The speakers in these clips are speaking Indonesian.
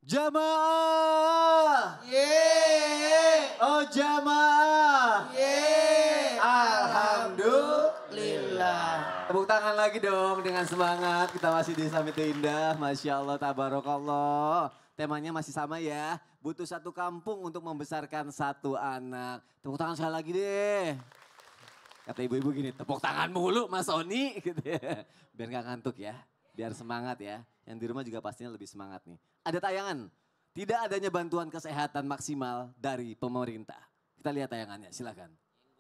Jamaah. Yeay. Oh jamaah. Yeay. Alhamdulillah. Tepuk tangan lagi dong dengan semangat. Kita masih di Summit Indah. Masya Allah, tabarakallah. Temanya masih sama ya. Butuh satu kampung untuk membesarkan satu anak. Tepuk tangan sekali lagi deh. Kata ibu-ibu gini, tepuk tangan mulu Mas Oni. Gitu ya. Biar gak ngantuk ya. Biar semangat ya. Yang di rumah juga pastinya lebih semangat nih. Ada tayangan. Tidak adanya bantuan kesehatan maksimal dari pemerintah. Kita lihat tayangannya, silakan.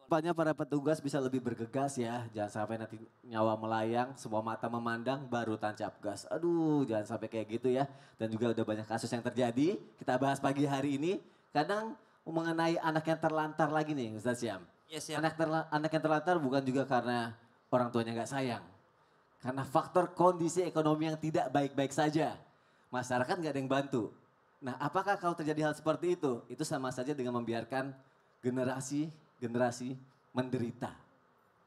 Rupanya para petugas bisa lebih bergegas ya. Jangan sampai nanti nyawa melayang, semua mata memandang, baru tancap gas. Aduh, jangan sampai kayak gitu ya. Dan juga udah banyak kasus yang terjadi. Kita bahas pagi hari ini. Kadang mengenai anak yang terlantar lagi nih Ustaz Syam. Yes, ya. Anak yang terlantar bukan juga karena orang tuanya nggak sayang. Karena faktor kondisi ekonomi yang tidak baik-baik saja. Masyarakat nggak ada yang bantu. Nah apakah kalau terjadi hal seperti itu? Itu sama saja dengan membiarkan generasi menderita.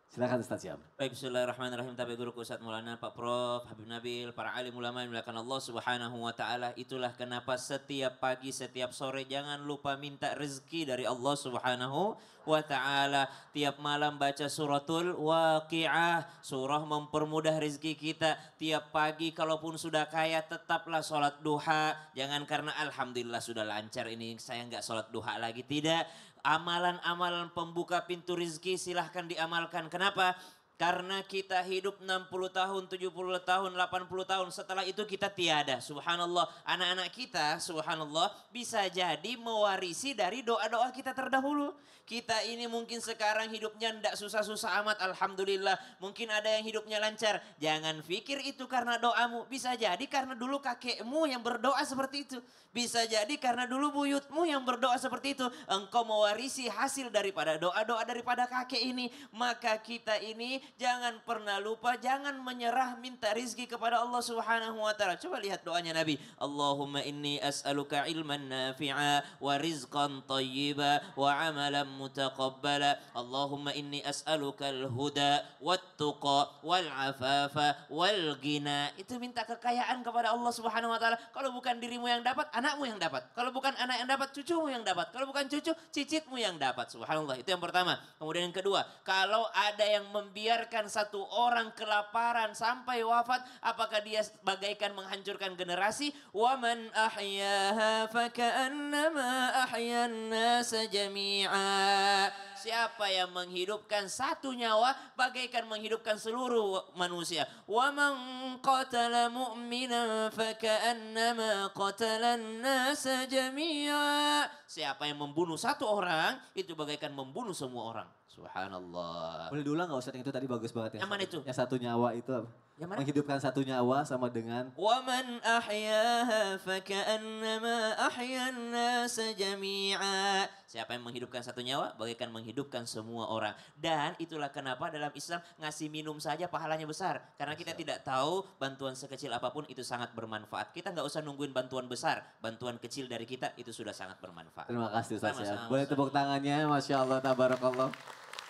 Silakan Ustaz Syam. Baik, bismillahirrahmanirrahim. Tapi guruku Ustaz Maulana, Pak Prof, Habib Nabil, para alim ulama yang dimuliakan Allah Subhanahu wa taala. Itulah kenapa setiap pagi, setiap sore jangan lupa minta rezeki dari Allah Subhanahu wa taala. Tiap malam baca suratul Waqiah, surah mempermudah rezeki kita. Tiap pagi kalaupun sudah kaya tetaplah sholat duha. Jangan karena alhamdulillah sudah lancar ini saya nggak sholat duha lagi. Tidak. Amalan-amalan pembuka pintu rizki silahkan diamalkan. Kenapa? Karena kita hidup 60 tahun, 70 tahun, 80 tahun. Setelah itu kita tiada. Subhanallah. Anak-anak kita, subhanallah, bisa jadi mewarisi dari doa-doa kita terdahulu. Kita ini mungkin sekarang hidupnya tidak susah-susah amat. Alhamdulillah. Mungkin ada yang hidupnya lancar. Jangan pikir itu karena doamu. Bisa jadi karena dulu kakekmu yang berdoa seperti itu. Bisa jadi karena dulu buyutmu yang berdoa seperti itu. Engkau mewarisi hasil daripada doa-doa daripada kakek ini. Maka kita ini jangan pernah lupa, jangan menyerah minta rizki kepada Allah Subhanahu wa taala. Coba lihat doanya Nabi. Allahumma inni as'aluka ilman nafi'a wa rizqan thayyiba wa amalan mutaqabbala. Allahumma inni as'aluka al-huda wat-tuqa wal-afafa wal-ghina. Itu minta kekayaan kepada Allah Subhanahu wa taala. Kalau bukan dirimu yang dapat, anakmu yang dapat. Kalau bukan anak yang dapat, cucumu yang dapat. Kalau bukan cucu, cicitmu yang dapat. Subhanallah. Itu yang pertama. Kemudian yang kedua, kalau ada yang membiarkan satu orang kelaparan sampai wafat, apakah dia bagaikan menghancurkan generasi? Wa man ahyaha faka'annama ahyan nasa jami'a. Siapa yang menghidupkan satu nyawa bagaikan menghidupkan seluruh manusia. Wa man qatala mu'minan faka'annama qatalan nasa jami'a. Siapa yang membunuh satu orang itu bagaikan membunuh semua orang. Subhanallah. Boleh diulang nggak Ustaz, yang itu tadi bagus banget ya. Yang mana itu? Yang satu nyawa itu apa? Yang mana? Menghidupkan satu nyawa sama dengan Wa man ahyaha faka'annama ahyan nasa jami'a. Siapa yang menghidupkan satu nyawa bagaikan menghidupkan semua orang. Dan itulah kenapa dalam Islam ngasih minum saja pahalanya besar. Karena kita tidak tahu bantuan sekecil apapun itu sangat bermanfaat. Kita nggak usah nungguin bantuan besar. Bantuan kecil dari kita itu sudah sangat bermanfaat. Terima kasih Ustaz ya. Sama-sama, Boleh Ustaz. tepuk tangannya, Masya Allah, tabarakallah.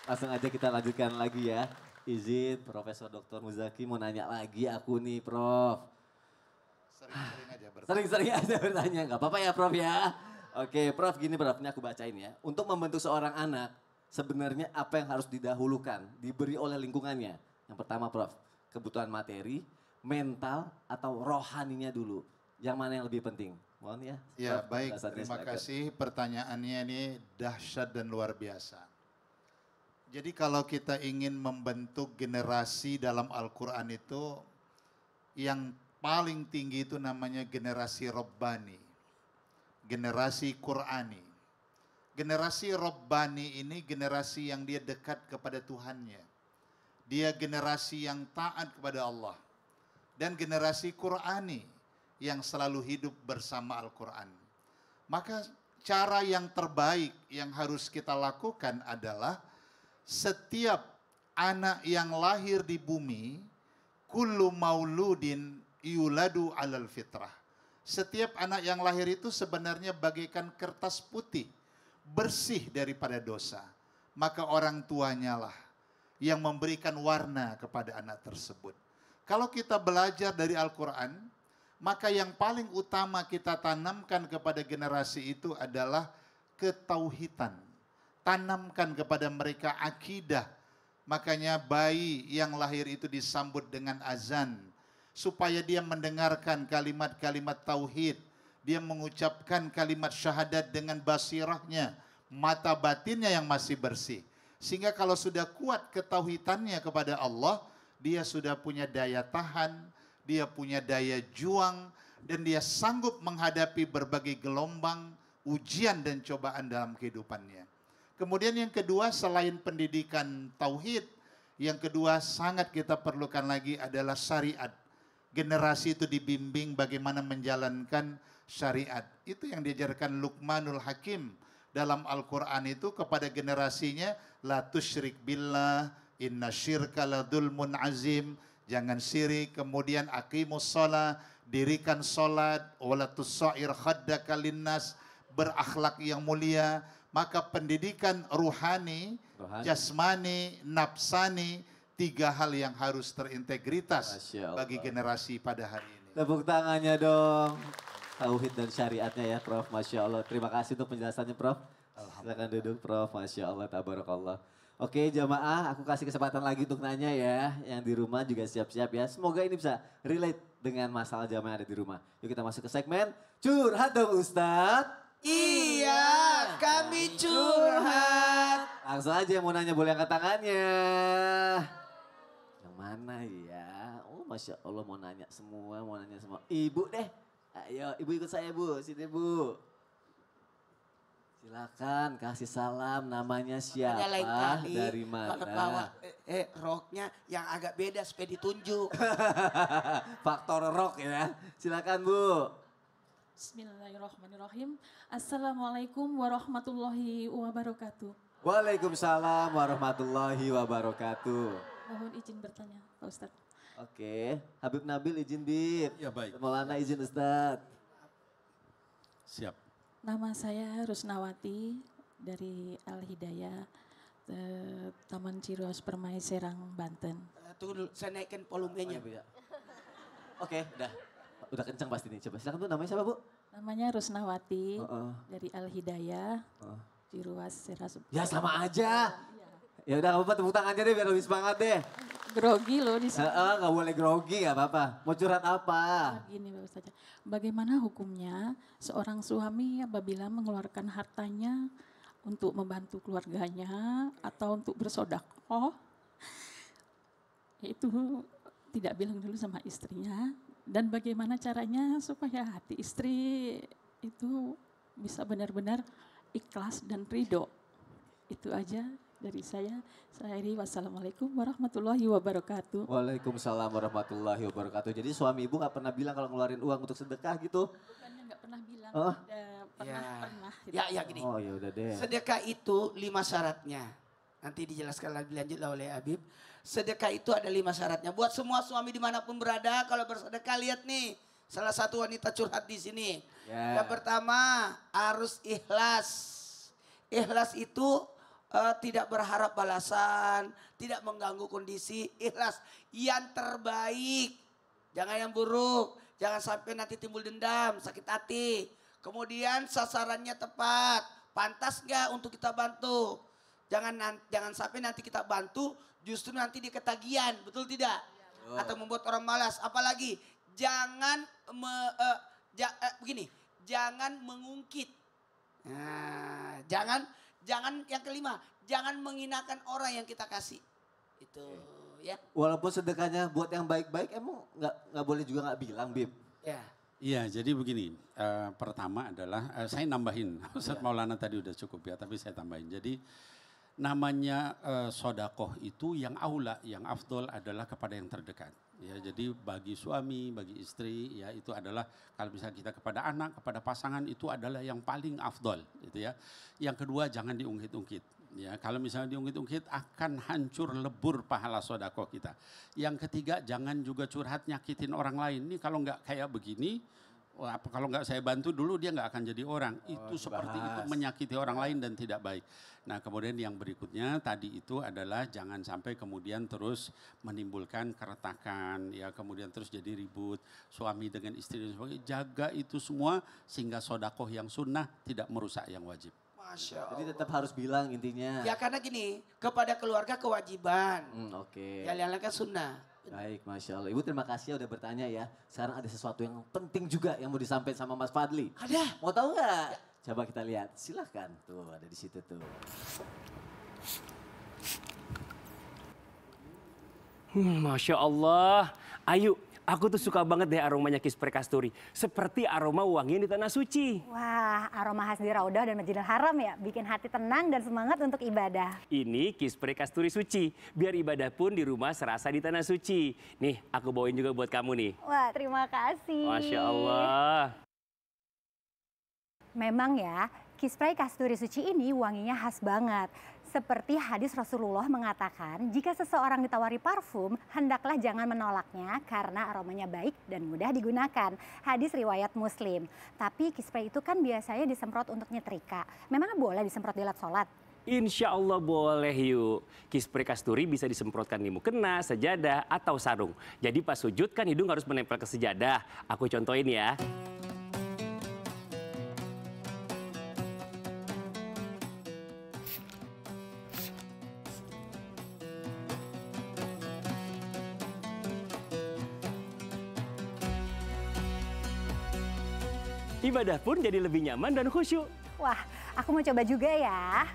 Langsung aja kita lanjutkan lagi ya. Izin Profesor Dr. Muzaki mau nanya lagi aku nih Prof. Sering-sering aja bertanya. Sering-sering aja bertanya, nggak apa-apa ya Prof ya. Oke Prof, gini Prof, ini aku bacain ya. Untuk membentuk seorang anak, sebenarnya apa yang harus didahulukan, diberi oleh lingkungannya. Yang pertama Prof, kebutuhan materi, mental atau rohaninya dulu. Yang mana yang lebih penting? Mohon ya. Ya Prof, baik, penjelasannya terima silakan. kasih pertanyaannya ini dahsyat dan luar biasa. Jadi kalau kita ingin membentuk generasi dalam Al-Quran itu, yang paling tinggi itu namanya generasi Rabbani. Generasi Qur'ani. Generasi Rabbani ini generasi yang dia dekat kepada Tuhannya. Dia generasi yang taat kepada Allah. Dan generasi Qur'ani yang selalu hidup bersama Al-Quran. Maka cara yang terbaik yang harus kita lakukan adalah setiap anak yang lahir di bumi, kullu mauludin yuladu alal fitrah. Setiap anak yang lahir itu sebenarnya bagaikan kertas putih, bersih daripada dosa. Maka orang tuanya lah yang memberikan warna kepada anak tersebut. Kalau kita belajar dari Al-Quran, Maka yang paling utama kita tanamkan kepada generasi itu adalah ketauhidan. Tanamkan kepada mereka akidah. Makanya bayi yang lahir itu disambut dengan azan. Supaya dia mendengarkan kalimat-kalimat tauhid. Dia mengucapkan kalimat syahadat dengan basirahnya. Mata batinnya yang masih bersih. Sehingga kalau sudah kuat ketauhidannya kepada Allah, dia sudah punya daya tahan, dia punya daya juang, dan dia sanggup menghadapi berbagai gelombang, ujian dan cobaan dalam kehidupannya. Kemudian yang kedua, selain pendidikan tauhid, yang kedua sangat kita perlukan lagi adalah syariat. Generasi itu dibimbing bagaimana menjalankan syariat. Itu yang diajarkan Luqmanul Hakim dalam Al-Quran itu kepada generasinya, la tusyrik billah, inna syirka la dzulmun azim, jangan syirik, kemudian aqimus shalah, dirikan salat, wala tusair khaddaka linnas, berakhlak yang mulia. Maka pendidikan ruhani, jasmani, nafsani, 3 hal yang harus terintegritas bagi generasi pada hari ini. Tepuk tangannya dong. Tauhid dan syariatnya ya Prof. Masya Allah. Terima kasih untuk penjelasannya Prof. Silakan duduk Prof. Masya Allah, tabarakallah. Oke jamaah, aku kasih kesempatan lagi untuk nanya ya. Yang di rumah juga siap-siap ya. Semoga ini bisa relate dengan masalah jamaah yang ada di rumah. Yuk kita masuk ke segmen Curhat dong Ustadz. Iya, kami curhat. Langsung aja yang mau nanya boleh angkat tangannya. Yang mana ya? Oh Masya Allah mau nanya semua, mau nanya semua. Ibu deh. Ayo, ibu ikut saya bu, sini bu. Silakan kasih salam, namanya siapa, Lain kali, dari mana? kalau bawa roknya yang agak beda supaya ditunjuk. Faktor rock ya, silakan bu. Bismillahirrahmanirrahim. Assalamualaikum warahmatullahi wabarakatuh. Waalaikumsalam warahmatullahi wabarakatuh. Mohon izin bertanya Pak Ustadz. Oke, Habib Nabil izin Bib. Ya baik. Maulana izin Ustadz. Siap. Nama saya Rusnawati dari Al Hidayah, Taman Ciroas Permai Serang, Banten. Tunggu dulu, saya naikkan Oh, volumenya. iya, Bu, ya. Oke, udah kencang pasti nih. Coba silakan bu, namanya siapa bu? Namanya Rusnawati dari Al Hidayah, Oh. Ciroas Serang. Ya sama aja. Ya udah nggak apa-apa, tepuk tangan aja deh biar lebih semangat deh. Grogi loh di sini. Nggak boleh grogi nggak apa-apa. Mau curhat apa? Gini Pak Ustadz, bagaimana hukumnya seorang suami apabila mengeluarkan hartanya untuk membantu keluarganya atau untuk bersodakoh, itu tidak bilang dulu sama istrinya, dan bagaimana caranya supaya hati istri itu bisa benar-benar ikhlas dan ridho. Itu aja dari saya. Saya akhiri, wassalamualaikum warahmatullahi wabarakatuh. Waalaikumsalam warahmatullahi wabarakatuh. Jadi suami ibu nggak pernah bilang kalau ngeluarin uang untuk sedekah gitu? Bukannya nggak pernah bilang, Oh. pernah. Gitu. Ya gini. Oh ya udah deh. Sedekah itu 5 syaratnya. Nanti dijelaskan lebih lanjut lah oleh Habib. Sedekah itu ada 5 syaratnya. Buat semua suami dimanapun berada, kalau bersedekah lihat nih. Salah satu wanita curhat di sini. Ya. Yang pertama harus ikhlas. Ikhlas itu tidak berharap balasan, tidak mengganggu kondisi, ikhlas. Yang terbaik, jangan yang buruk. Jangan sampai nanti timbul dendam, sakit hati. Kemudian sasarannya tepat, pantas nggak untuk kita bantu. Jangan sampai nanti kita bantu, justru nanti dia ketagihan, betul tidak? Atau membuat orang malas. Apalagi jangan jangan mengungkit. Nah, jangan yang kelima, jangan menghinakan orang yang kita kasih. Itu ya. Walaupun sedekahnya buat yang baik-baik, emang nggak boleh juga nggak bilang Bib? Ya. Iya, jadi begini. Pertama adalah saya nambahin. Ustadz Maulana tadi udah cukup ya, tapi saya tambahin. Jadi namanya sodakoh itu yang aula, yang afdol adalah kepada yang terdekat. Ya, jadi bagi suami, bagi istri, ya itu adalah kalau misalnya kita kepada anak, kepada pasangan itu adalah yang paling afdol, gitu ya. Yang kedua jangan diungkit-ungkit. Ya, kalau misalnya diungkit-ungkit akan hancur lebur pahala sodakoh kita. Yang ketiga jangan juga curhat nyakitin orang lain. Ini kalau nggak kayak begini, kalau nggak saya bantu dulu dia nggak akan jadi orang. Itu seperti itu menyakiti orang lain dan tidak baik. Nah kemudian yang berikutnya tadi itu adalah jangan sampai kemudian terus menimbulkan keretakan, ya kemudian terus jadi ribut suami dengan istri dan sebagainya. Jaga itu semua sehingga sodakoh yang sunnah tidak merusak yang wajib. Masya Allah. Jadi tetap harus bilang intinya. Ya karena gini, kepada keluarga kewajiban. Oke. Yang lain kan sunnah. Baik, Masya Allah. Ibu terima kasih ya udah bertanya ya. Sekarang ada sesuatu yang penting juga yang mau disampaikan sama Mas Fadli. Ada. Mau tahu nggak? Coba kita lihat. Silahkan. Tuh ada di situ tuh. Masya Allah. Ayu, aku tuh suka banget deh aromanya Kispre Kasturi. Seperti aroma wangian di tanah suci. Wah, aroma khas di Raudah dan Masjidil Haram ya, bikin hati tenang dan semangat untuk ibadah. Ini Kispre Kasturi suci. Biar ibadah pun di rumah serasa di tanah suci. Nih, aku bawain juga buat kamu nih. Wah, terima kasih. Masya Allah. Memang ya, Kispre Kasturi suci ini wanginya khas banget. Seperti hadis Rasulullah mengatakan, jika seseorang ditawari parfum, hendaklah jangan menolaknya karena aromanya baik dan mudah digunakan. Hadis riwayat Muslim. Tapi Kispre itu kan biasanya disemprot untuk nyetrika. Memang boleh disemprot di alat sholat? Insya Allah boleh yuk. Kispre Kasturi bisa disemprotkan di mukena, sejadah, atau sarung. Jadi pas sujud kan hidung harus menempel ke sejadah. Aku contohin ya. Ibadah pun jadi lebih nyaman dan khusyuk. Wah, aku mau coba juga ya.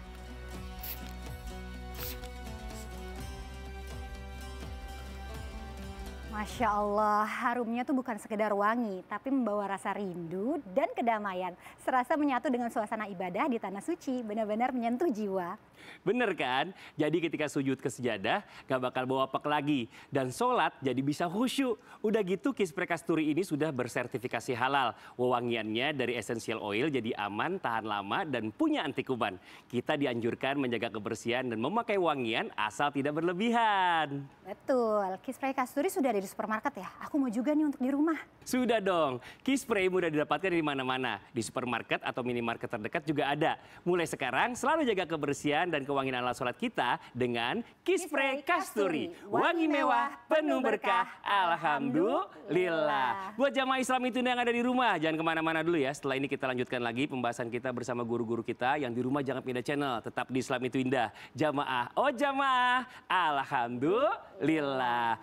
Masya Allah, harumnya tuh bukan sekedar wangi, tapi membawa rasa rindu dan kedamaian. Serasa menyatu dengan suasana ibadah di tanah suci, benar-benar menyentuh jiwa. Bener kan? Jadi ketika sujud ke sejadah, gak bakal bawa apek lagi. Dan sholat jadi bisa khusyuk. Udah gitu Kispre Kasturi ini sudah bersertifikasi halal. Wewangiannya dari essential oil jadi aman, tahan lama, dan punya anti kuman. Kita dianjurkan menjaga kebersihan dan memakai wangian asal tidak berlebihan. Betul, Kispre Kasturi sudah ada di supermarket ya? Aku mau juga nih untuk di rumah. Sudah dong, Kispre mudah didapatkan di mana-mana. Di supermarket atau minimarket terdekat juga ada. Mulai sekarang selalu jaga kebersihan dan kewangian ala sholat kita dengan Kispre Kasturi. Wangi mewah, penuh berkah, alhamdulillah. Buat jamaah Islam itu yang ada di rumah, jangan kemana-mana dulu ya. Setelah ini kita lanjutkan lagi pembahasan kita bersama guru-guru kita. Yang di rumah jangan pindah channel, tetap di Islam itu indah. Jamaah, oh jamaah, alhamdulillah.